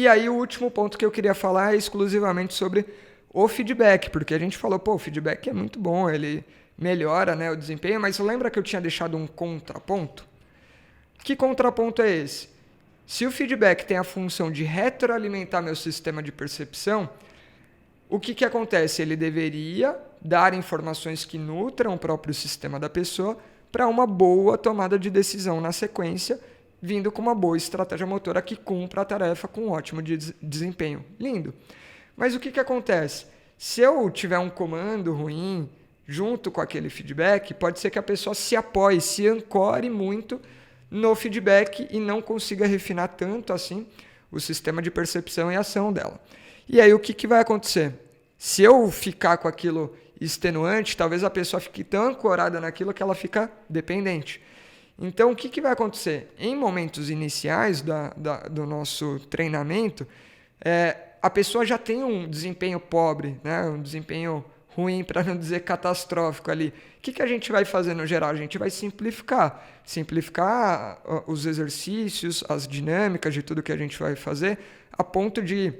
E aí o último ponto que eu queria falar é exclusivamente sobre o feedback, porque a gente falou, pô, o feedback é muito bom, ele melhora, né, o desempenho, mas lembra que eu tinha deixado um contraponto? Que contraponto é esse? Se o feedback tem a função de retroalimentar meu sistema de percepção, o que acontece? Ele deveria dar informações que nutram o próprio sistema da pessoa para uma boa tomada de decisão na sequência, vindo com uma boa estratégia motora que cumpra a tarefa com um ótimo desempenho. Lindo. Mas o que acontece? Se eu tiver um comando ruim junto com aquele feedback, pode ser que a pessoa se apoie, se ancore muito no feedback e não consiga refinar tanto assim o sistema de percepção e ação dela. E aí o que vai acontecer? Se eu ficar com aquilo extenuante, talvez a pessoa fique tão ancorada naquilo que ela fica dependente. Então, o que vai acontecer? Em momentos iniciais do nosso treinamento, a pessoa já tem um desempenho pobre, né? Um desempenho ruim, para não dizer catastrófico ali. O que a gente vai fazer no geral? A gente vai simplificar. Simplificar os exercícios, as dinâmicas de tudo que a gente vai fazer, a ponto de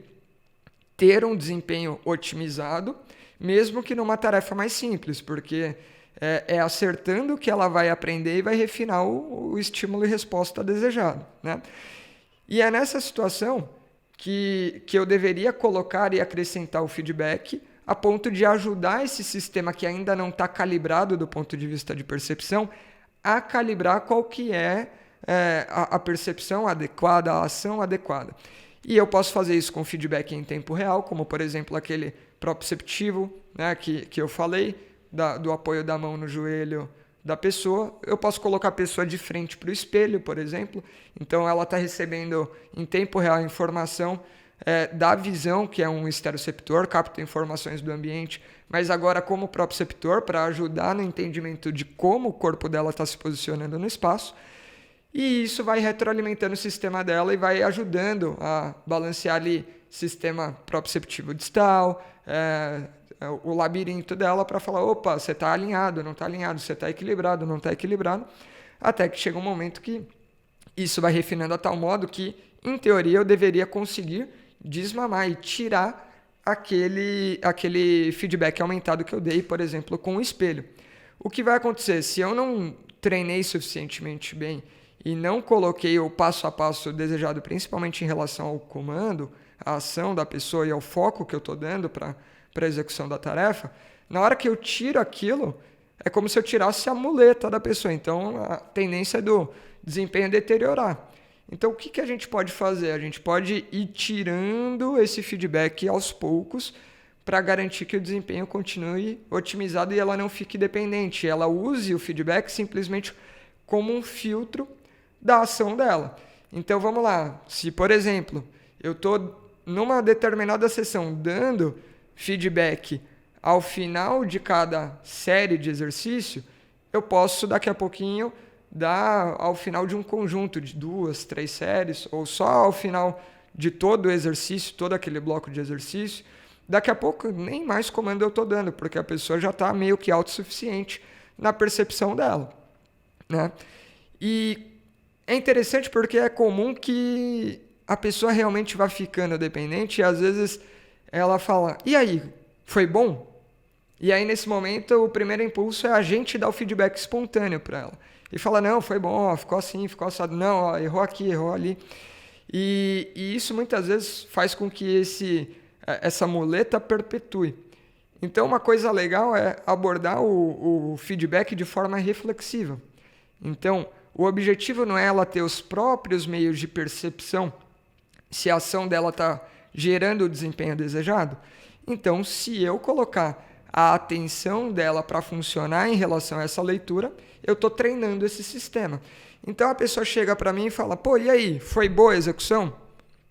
ter um desempenho otimizado, mesmo que numa tarefa mais simples, porque é acertando que ela vai aprender e vai refinar o estímulo e resposta desejado, né? E é nessa situação que eu deveria colocar e acrescentar o feedback a ponto de ajudar esse sistema que ainda não está calibrado do ponto de vista de percepção a calibrar qual que é a percepção adequada, a ação adequada. E eu posso fazer isso com feedback em tempo real, como, por exemplo, aquele proprioceptivo, né, que eu falei, do apoio da mão no joelho da pessoa. Eu posso colocar a pessoa de frente para o espelho, por exemplo. Então, ela está recebendo em tempo real a informação da visão, que é um estereoceptor, capta informações do ambiente, mas agora como proprioceptor, para ajudar no entendimento de como o corpo dela está se posicionando no espaço. E isso vai retroalimentando o sistema dela e vai ajudando a balancear ali sistema proprioceptivo distal, o labirinto dela, para falar, opa, você está alinhado, não está alinhado, você está equilibrado, não está equilibrado, até que chega um momento que isso vai refinando a tal modo que, em teoria, eu deveria conseguir desmamar e tirar aquele feedback aumentado que eu dei, por exemplo, com o espelho. O que vai acontecer? Se eu não treinei suficientemente bem e não coloquei o passo a passo desejado, principalmente em relação ao comando, à ação da pessoa e ao foco que eu estou dando para a execução da tarefa, na hora que eu tiro aquilo, é como se eu tirasse a muleta da pessoa. Então, a tendência é do desempenho deteriorar. Então, o que a gente pode fazer? A gente pode ir tirando esse feedback aos poucos para garantir que o desempenho continue otimizado e ela não fique dependente. Ela use o feedback simplesmente como um filtro da ação dela. Então, vamos lá. Se, por exemplo, eu estou numa determinada sessão dando feedback ao final de cada série de exercício, eu posso, daqui a pouquinho, dar ao final de um conjunto de 2, 3 séries, ou só ao final de todo o exercício, todo aquele bloco de exercício. Daqui a pouco, nem mais comando eu estou dando, porque a pessoa já está meio que autossuficiente na percepção dela, né? E é interessante porque é comum que a pessoa realmente vá ficando dependente e às vezes ela fala, e aí, foi bom? E aí nesse momento o primeiro impulso é a gente dar o feedback espontâneo para ela. E fala, não, foi bom, ó, ficou assim, ficou assado, não, ó, errou aqui, errou ali. E isso muitas vezes faz com que essa muleta perpetue. Então uma coisa legal é abordar o feedback de forma reflexiva. Então, o objetivo não é ela ter os próprios meios de percepção se a ação dela está gerando o desempenho desejado. Então, se eu colocar a atenção dela para funcionar em relação a essa leitura, eu estou treinando esse sistema. Então, a pessoa chega para mim e fala, pô, e aí, foi boa a execução?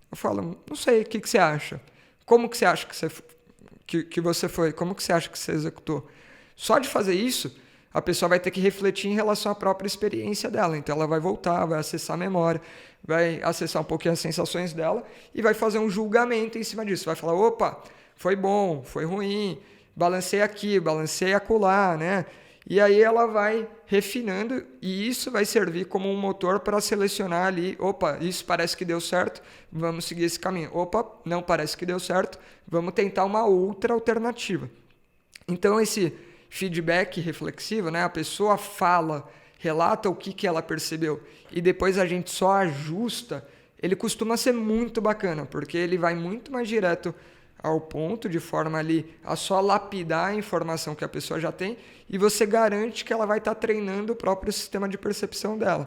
Eu falo, não sei, o que você acha? Como que você acha que você foi? Como que você acha que você executou? Só de fazer isso, a pessoa vai ter que refletir em relação à própria experiência dela. Então, ela vai voltar, vai acessar a memória, vai acessar um pouquinho as sensações dela e vai fazer um julgamento em cima disso. Vai falar, opa, foi bom, foi ruim, balancei aqui, balancei acolá, né? E aí ela vai refinando e isso vai servir como um motor para selecionar ali, opa, isso parece que deu certo, vamos seguir esse caminho. Opa, não parece que deu certo, vamos tentar uma outra alternativa. Então esse feedback reflexivo, né, a pessoa fala, relata o que ela percebeu e depois a gente só ajusta, ele costuma ser muito bacana, porque ele vai muito mais direto ao ponto, de forma ali a só lapidar a informação que a pessoa já tem e você garante que ela vai estar treinando o próprio sistema de percepção dela.